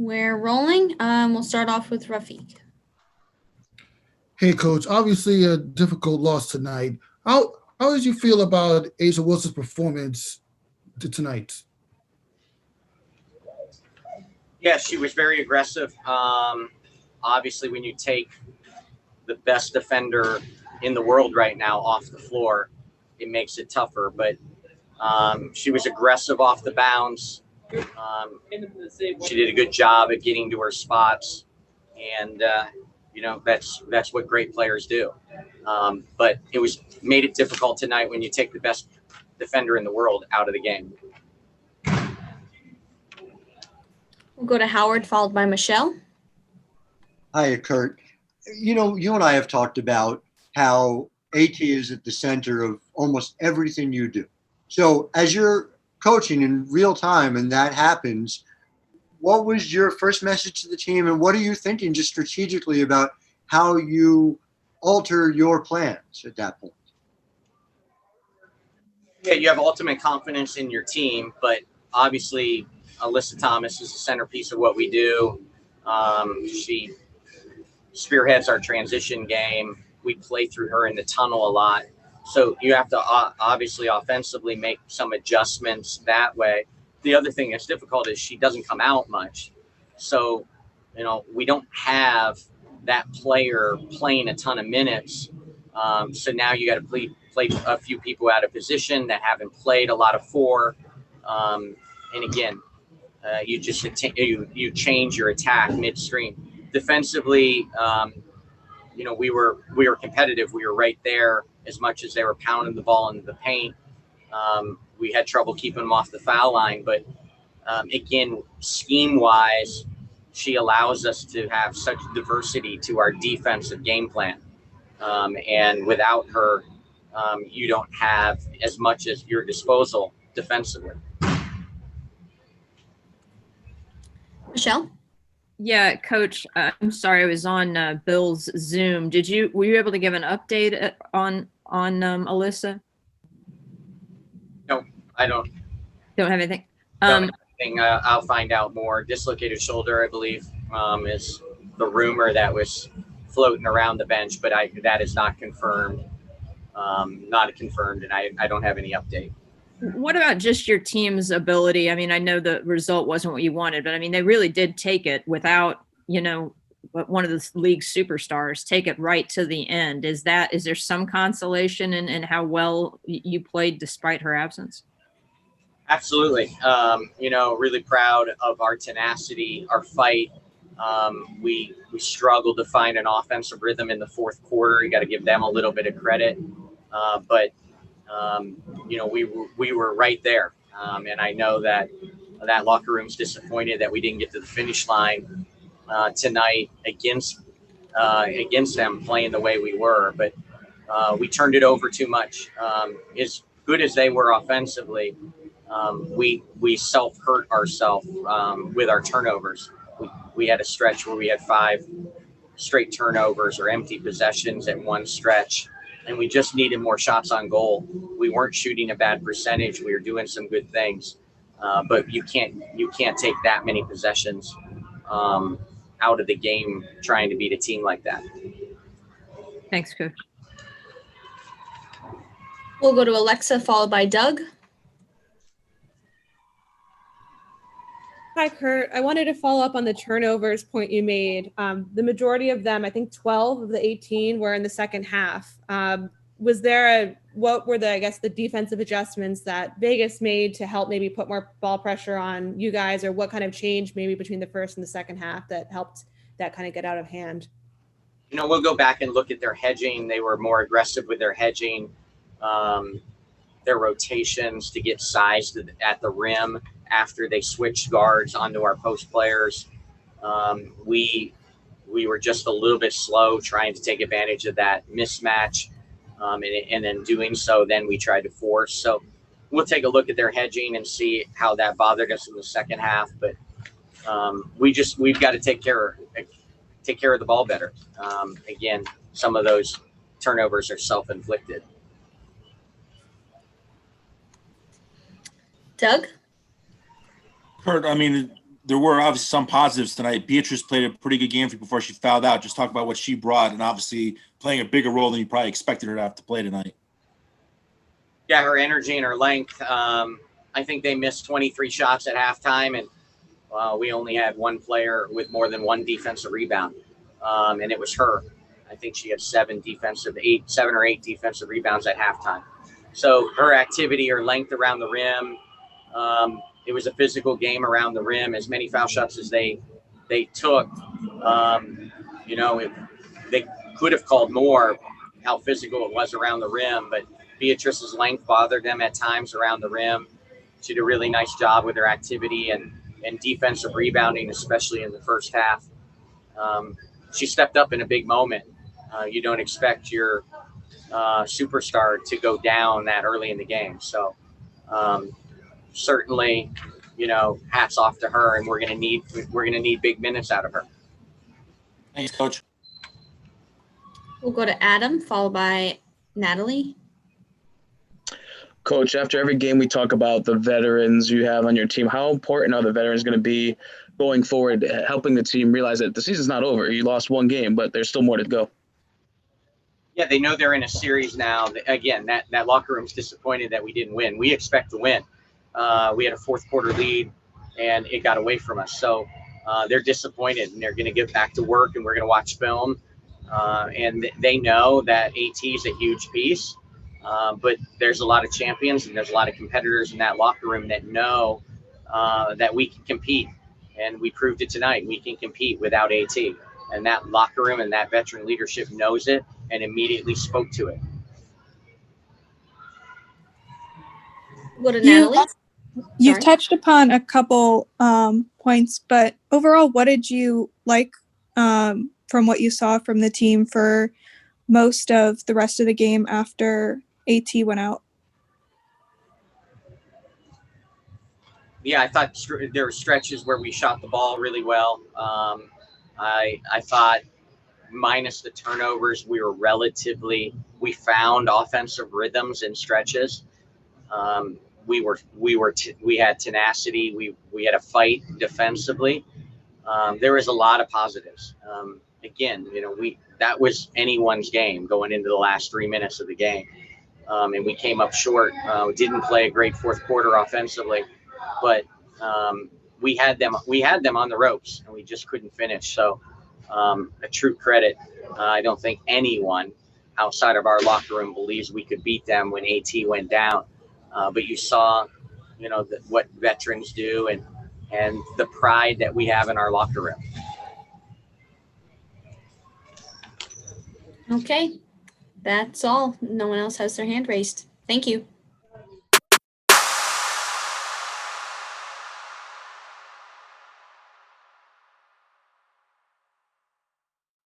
We're rolling. We'll start off with Rafiq. Hey, Coach. Obviously, a difficult loss tonight. How did you feel about Asia Wilson's performance tonight? Yeah, she was very aggressive. Obviously, when you take the best defender in the world right now off the floor, it makes it tougher. But she was aggressive off the bounce. She did a good job at getting to her spots, and that's what great players do. But it made it difficult tonight when you take the best defender in the world out of the game. We'll go to Howard, followed by Michelle. Hi, Curt. You and I have talked about how AT is at the center of almost everything you do. So as you're coaching in real time and that happens, what was your first message to the team, and what are you thinking just strategically about how you alter your plans at that point? Yeah, you have ultimate confidence in your team, but obviously Alyssa Thomas is the centerpiece of what we do. She spearheads our transition game. We play through her in the tunnel a lot. So you have to obviously offensively make some adjustments that way. The other thing that's difficult is she doesn't come out much. So, we don't have that player playing a ton of minutes. So now you got to play a few people out of position that haven't played a lot of four. And again, you just you change your attack midstream. Defensively, we were competitive. We were right there as much as they were pounding the ball into the paint. We had trouble keeping them off the foul line, but again, scheme-wise, she allows us to have such diversity to our defensive game plan. And without her, you don't have as much at your disposal defensively. Michelle? Yeah, Coach, I'm sorry, I was on Bill's Zoom. Were you able to give an update on Alyssa? No, I don't. Don't have anything? I'll find out more. Dislocated shoulder, I believe, is the rumor that was floating around the bench, but that is not confirmed. Not confirmed, and I don't have any update. What about just your team's ability? I mean, I know the result wasn't what you wanted, but I mean, they really did take it without, one of the league's superstars, take it right to the end. Is there some consolation in how well you played despite her absence? Absolutely. Really proud of our tenacity, our fight. We struggled to find an offensive rhythm in the fourth quarter. You got to give them a little bit of credit. But we were right there. And I know that locker room's disappointed that we didn't get to the finish line tonight against them playing the way we were. But we turned it over too much. As good as they were offensively, we self-hurt ourselves with our turnovers. We had a stretch where we had 5 straight turnovers or empty possessions at one stretch, and we just needed more shots on goal. We weren't shooting a bad percentage. We were doing some good things, but you can't take that many possessions out of the game trying to beat a team like that. Thanks, Coach. We'll go to Alexa, followed by Doug. Hi, Curt. I wanted to follow up on the turnovers point you made. The majority of them, I think 12 of the 18 were in the second half. What were the defensive adjustments that Vegas made to help maybe put more ball pressure on you guys, or what kind of change maybe between the first and the second half that helped that kind of get out of hand? We'll go back and look at their hedging. They were more aggressive with their hedging, their rotations to get sized at the rim after they switched guards onto our post players. We were just a little bit slow trying to take advantage of that mismatch. And then doing so, then we tried to force. So we'll take a look at their hedging and see how that bothered us in the second half. But we've got to take care of the ball better. Again, some of those turnovers are self-inflicted. Doug? Curt, I mean, there were obviously some positives tonight. Beatrice played a pretty good game for you before she fouled out. Just talk about what she brought, and obviously playing a bigger role than you probably expected her to have to play tonight. Yeah, her energy and her length. I think they missed 23 shots at halftime, and we only had one player with more than one defensive rebound, and it was her. I think she had seven or eight defensive rebounds at halftime. So her activity, her length around the rim, it was a physical game around the rim. As many foul shots as they took, they could have called more. How physical it was around the rim, but Beatrice's length bothered them at times around the rim. She did a really nice job with her activity and defensive rebounding, especially in the first half. She stepped up in a big moment. You don't expect your superstar to go down that early in the game. So certainly, hats off to her, and we're gonna need big minutes out of her. Thanks, Coach. We'll go to Adam, followed by Natalie. Coach, after every game we talk about the veterans you have on your team. How important are the veterans going to be going forward, helping the team realize that the season's not over? You lost one game, but there's still more to go. Yeah, they know they're in a series now. Again, that locker room's disappointed that we didn't win. We expect to win. We had a fourth quarter lead, and it got away from us. So they're disappointed, and they're going to get back to work, and we're going to watch film. And they know that AT is a huge piece. But there's a lot of champions and there's a lot of competitors in that locker room that know that we can compete. And we proved it tonight. We can compete without AT. And that locker room and that veteran leadership knows it and immediately spoke to it. We'll go to Natalie. You've Sorry. touched upon a couple points, but overall, what did you like from what you saw from the team for most of the rest of the game after AT went out? Yeah, I thought there were stretches where we shot the ball really well. I thought minus the turnovers, we found offensive rhythms and stretches. We had tenacity. We had a fight defensively. There was a lot of positives. Again, that was anyone's game going into the last 3 minutes of the game. And we came up short. Didn't play a great fourth quarter offensively, but we had them on the ropes and we just couldn't finish. So a true credit. I don't think anyone outside of our locker room believes we could beat them when AT went down. But you saw, what veterans do and the pride that we have in our locker room. Okay, that's all. No one else has their hand raised. Thank you.